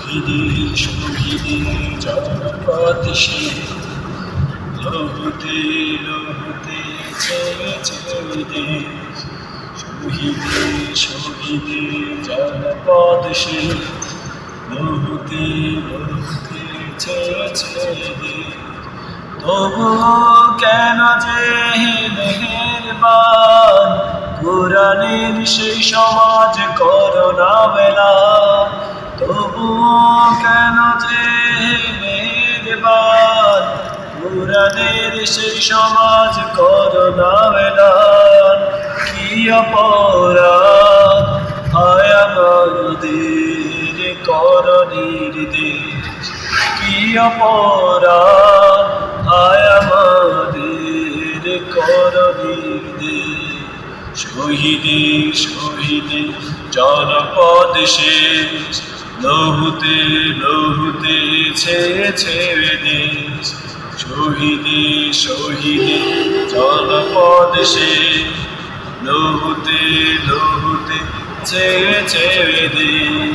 শহীদের জনপদ সে লহুতে লহুতে ছেড়েছে দেশ। শহীদের জনপদ সে লহুতে লহুতে ছেড়েছে দেশ। তবুও কেন যে মেহেরবান কোরআনের সেই সমাজ করো না মেলা। তবুও কেন যে মেহেরবান কোরআনের সেই সমাজ করো না মেলা। কি অপরাধ হায় আমাদের কর নির্দেশ। কি অপরাধ হায় আমাদের কর নির্দেশ। শহীদের জনপদ শেষ লহুতে লহুতে ছেড়েছে দেশ। শহীদের জনপদ শেষ লহুতে লহুতে ছেড়েছে দেশ।